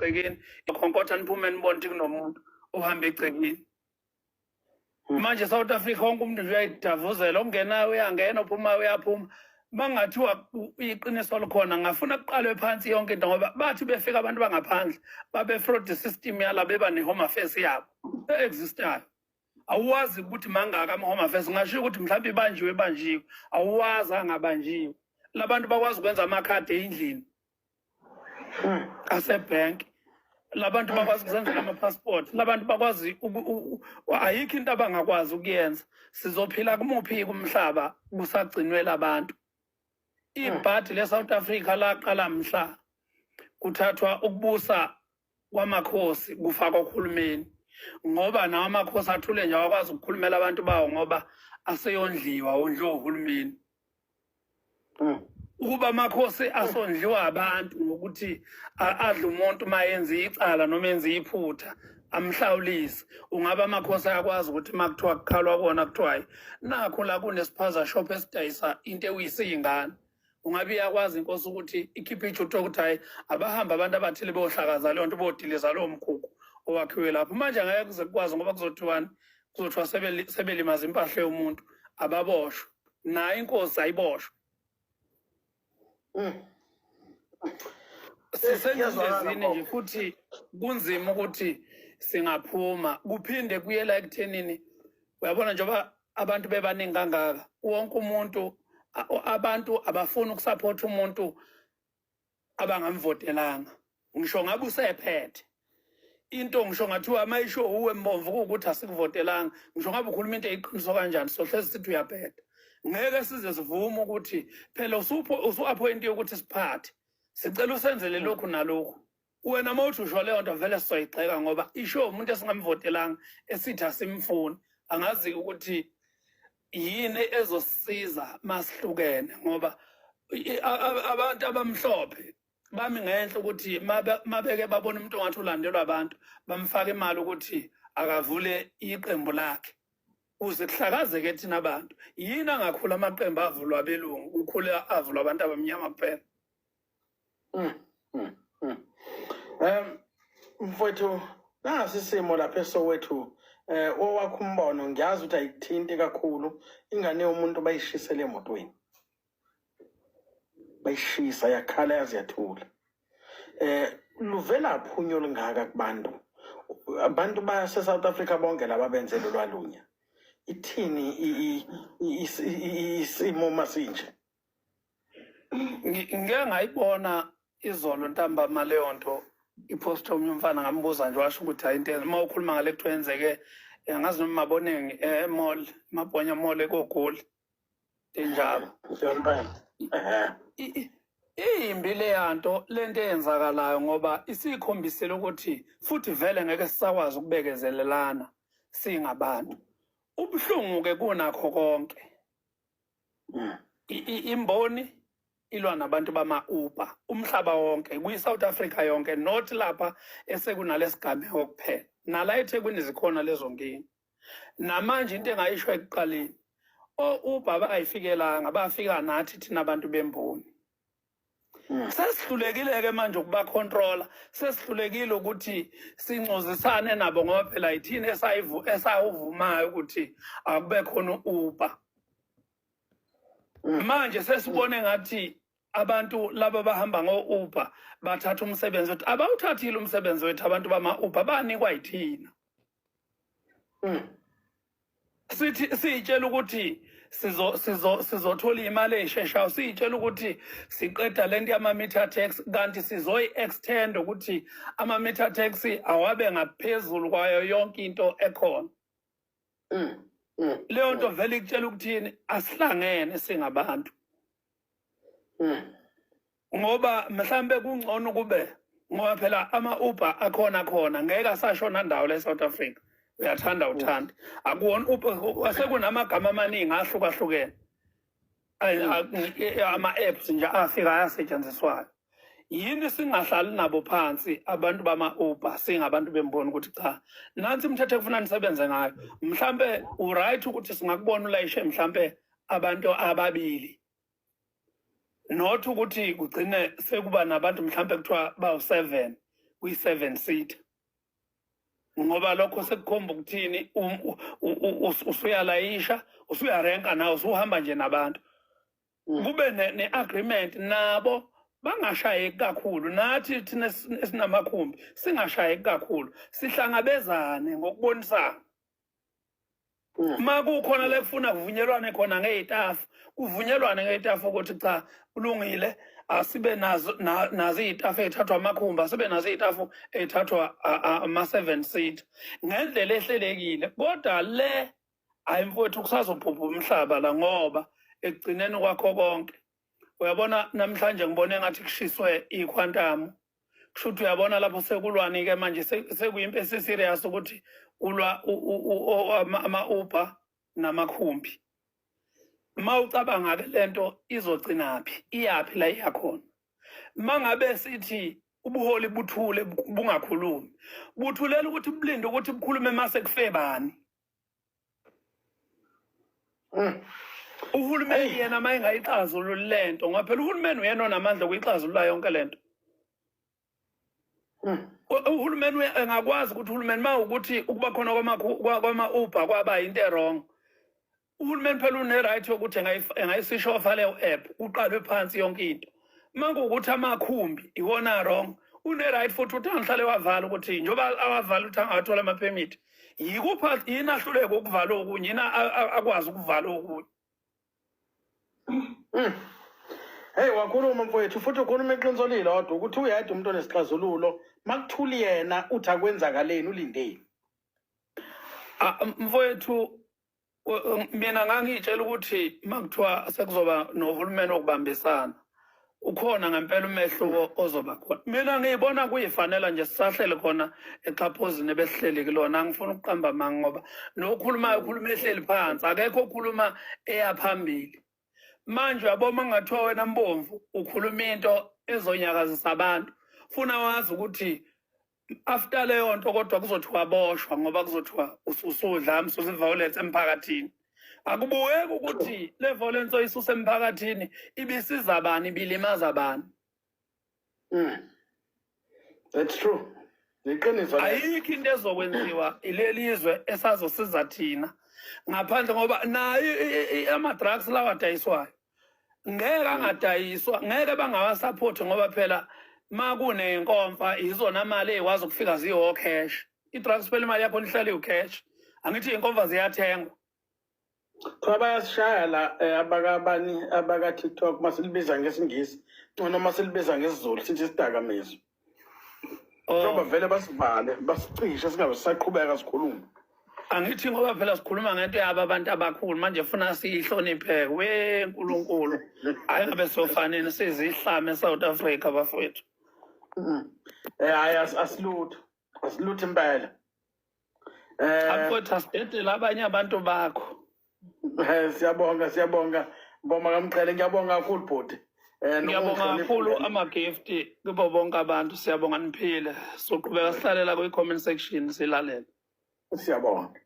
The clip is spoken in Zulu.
egcekeni ikhonkotha niphume nibone ukuthi kunomuntu ohamba egcekeni. Manje South Africa wonke umuntu nje uyayidavuzela, ongenayo uyangena, ophumayo uyaphuma. Bangathiwa iqiniso likhona, ngafuna kuqalwe phansi yonke into ngoba bathi befika abantu bangaphandle babe fraud system yala beba ne-home affairs yabo existayo. Awuwazi ukuthi mangaka ama-home affairs, ngasho ukuthi mhlawumbe ibanjiwe, awuwazi angabanjiwe. Labantu bakwazi ukwenza amakhadi endlini asebhenki, labantu bakwazi ukuzenzela ama-passport, labantu bakwazi ayikho into abangakwazi ukuyenza. Sizophila kumuphi kumhlaba kusagcinwe labantu? Ibhadi le-South Africa laqala mhla kuthathwa ukubusa kwamakhosi kufakwa uhulumeni, ngoba nawo amakhosi athule nje awakwazi ukukhulumela abantu bawo ngoba aseyondliwa, wondliwa uhulumeni. Ukuba amakhosi asondliwa abantu ngokuthi adle umuntu uma yenza icala noma yenza iphutha amhlawulise, ungaba amakhosi ayakwazi ukuthi uma kuthiwa kukhalwa kona kuthiwa nakho la kunesiphaza shop esidayisa into ewuyisiyingane, ungabe iyakwazi inkosi ukuthi ikhiphe ijutho ukuthi hayi abahamba abantu abathile bohlakaza leyo nto bodiliza lowo mkhukhu owakhiwe lapho. Manje angeke kuze kukwazi ngoba kuzothiwa sebelimaza impahla yomuntu, ababoshwe, nayo inkosi ayiboshwe. Sisendleleni nje futhi kunzima ukuthi singaphuma, kuphinde kuyela ekuthenini uyabona njengoba abantu bebaningi kangaka, wonke umuntu abantu abafuna ukusupport umuntu abangamvotelanga. Ngisho ngabe usephethe into, ngisho ngathiwa mayisho uwe mbomvu ukuthi asikuvotelanga, ngisho ngabe ukhuluma into eyiqiniso kanjani, sohlezi sithi uyaphetha. Ngeke size sivume ukuthi phela usu-appointiwe ukuthi siphathe, sicela usenzele lokhu nalokhu. Wena mawuthi usho leyo nto vele sizoyigxeka ngoba isho umuntu esingamvotelanga esithi asimfuni. Angazi ukuthi yini ezosisiza masihlukene ngoba abantu abamhlophe bami ngenhla ukuthi mabeke babona umuntu ongathi ulandelwa abantu bamfaka imali ukuthi akavule iqembu lakhe ukuze kuhlakazeke thina abantu. Yini angakhula amaqembu avulwa abelungu, kukhula avulwa abantu abamnyama kuphela? Mfowethu, nasi isimo lapha eSoweto, owakho umbono ngiyazi ukuthi ayikuthinti kakhulu. Ingane yomuntu bayishisele emotweni, bayishisa yakhala yaze yathula. Luvela phunyo lungaka kubantu, abantu base-South Africa bonke laba benzele lwalunya. Ithini isimo masinje? Ngike ngayibona izolo ntambama leyo nto, ipost omnye umfana ngambuza nje washo ukuthi hayi into uma ukhuluma ngale kuthiwa yenzeke ngazi noma mabonenge mall, Mabhonya mall eKogoli enjalo. Imbi le yanto lento eyenzakalayo ngoba isikhombisile ukuthi futhi vele ngeke sisakwazi ukubekezelelana singabantu. Ubuhlungu ke kunakho konke, imboni ilwa nabantu bama-Uber umhlaba wonke, kwi-South Africa yonke, not lapha esekunalesigameko kuphela. Nala eThekwini zikhona lezo nkinga. Namanje into engayisho ekuqaleni, o-Uber bayifikelanga, bafika nathi thina abantu bemboni. Sesihlulekile-ke manje ukuba controller, sesihlulekile ukuthi sincozisane nabo ngoba phela yithini esawuvumayo ukuthi akube khona u-Uber. Manje sesibone ngathi abantu laba bahamba ngo-Uber bathatha umsebenzi wethu. Abawuthathile umsebenzi wethu abantu bama-Uber, banikwa yithina. Siyitshela ukuthi sizothola imali eyisheshayo, siyitshela ukuthi siqeda lento yama-meter tax, kanti sizoyi-extend ukuthi ama-meter tax awabe ngaphezulu kwayo yonke into ekhona. Leyo nto vele ikutshela ukuthini asihlangene singabantu. Ngoba mhlambe kungcono kube ngoba phela ama-Uber akhona ngeke asashona ndawo le-South Africa. Uyathanda uthanda akuwona asekunamagama amaningi ahlukahlukene, ama-apps nje afika ayasetshenziswayo. Yini singahlali nabo phansi abantu bama-Uber singabantu bembona ukuthi cha, nansi imithetho ekufuna nisebenze ngayo, mhlambe uright ukuthi singakubona ulayishe mhlambe abantu ababili, not ukuthi kugcine sekuba nabantu mhlambe kuthiwa bawu-7 kwi-7 seat ngoba lokho sekukhomba ukuthini usuyalayisha usuyarenka nawe usuhamba nje nabantu kube ne-agreement nabo bangashayeki kakhulu nathi thina esinamakhumbi singashayeki kakhulu sihlangabezane ngokubonisana uma kukhona le kufuna kuvunyelwane khona ngey'tafu kuvunyelwane ngey'tafu ukuthi cha kulungile asibe nazo iy'tafu ey'thathwa amakhumbi asibe nazo iy'tafu ey'thathwa ama-7 seat ngendlela ehlelekile kodwa le hayi mfowethu kusazobhubha umhlaba la ngoba ekugcineni kwakho konke uyabona namhlanje ngibone ngathi kushiswe ikhwantamu kusho ukuthi uyabona lapho sekulwani-ke manje sekuyimpi esiserious ukuthi kulwa ama-Uber namakhumbi uma ucabanga-ke lento izogcinaphi iyaphi la iyakhona uma ngabe sithi ubuholi buthule bungakhulumi buthulela ukuthi bulinde ukuthi bukhulume mase kufe bani uhulumeni yena uma engayixazululi lento ngoba phela uhulumeni uyena onamandla okuyixazulula yonke lento uhulumeni engakwazi ukuthi uhulumeni uma ukuthi ukuba khona kwama-Uber kwaba yinto erong uhulumeni phela une-right yokuthi engayisishofa leyo app kuqalwe phansi yonke into uma kuwukuthi amakhumbi iwona wrong une-right futhi ukuthi angihlale wavala ukuthi njengoba awavala ukuthi angathola ama-permit yini ahluleke ukuvala okunye yini akwazi ukuvala okunye Hey wakhuluma mfowethu futhi ukhuluma iqiniso lilodwa ukuthi uyedwa umuntu onesixazululo makuthuli yena uthi akwenzakaleni ulindeni mfowethu mina ngangitshela ukuthi makuthiwa sekuzoba nohulumeni okubambisana ukhona ngempela umehluko ozoba khona mina ngiyibona kuyifanela nje sisahlele khona exhaphozini besihleli kulona angifuna ukuqamba amanga ngoba nokhulumayo ukhuluma ehleli phansi akekho okhuluma eyaphambili manje uyabona ngathiwa wena Mbomvu ukhuluma into ezonyakazisa abantu funa wazi ukuthi after leyo nto kodwa kuzothiwa boshwa ngoba kuzothiwa usudla msusi violence emphakathini akubuyeki ukuthi le violence oyisusa emphakathini ibisiza bani bilimaza abantu That's true iqiniso ayikho into ezokwenziwa ilelizwe esazosiza thina ngaphandle ngoba nayo ama-drugs lawa adayiswayo ngeke angadayiswa ngeke bangawasaphothi ngoba phela ma kunenkomfa izona mali ey'kwazi ukufika ziwo cash i-drugs phela imali yakho ihlala iwu-cash angithi iy'nkomfa ziyathengwa kuthiwa bayasishaya la abakabani abaka-TikTok masilibiza ngesingisi noma silibiza ngesiZulu sithi isidakamizwa ngoba vele basivale basicishe singabe sisaqhubeka sikhuluma angithi ngoba phela sikhuluma ngento yabo abantu abakhulu manje funa siyihloniphe weNkulunkulu hayi ngabe sofanele sizihlame eSouth Africa bafowethu hayi asilutho impela afowethu asidedele abanye abantu bakho siyabonga Mboma kaMqhele ngiyabonga kakhulu bhuti ngiyabonga kakhulu ama-gift kubo bonke abantu siyabonga niphile soqhubeka sihlalela kwi-comment section silalela siyabonga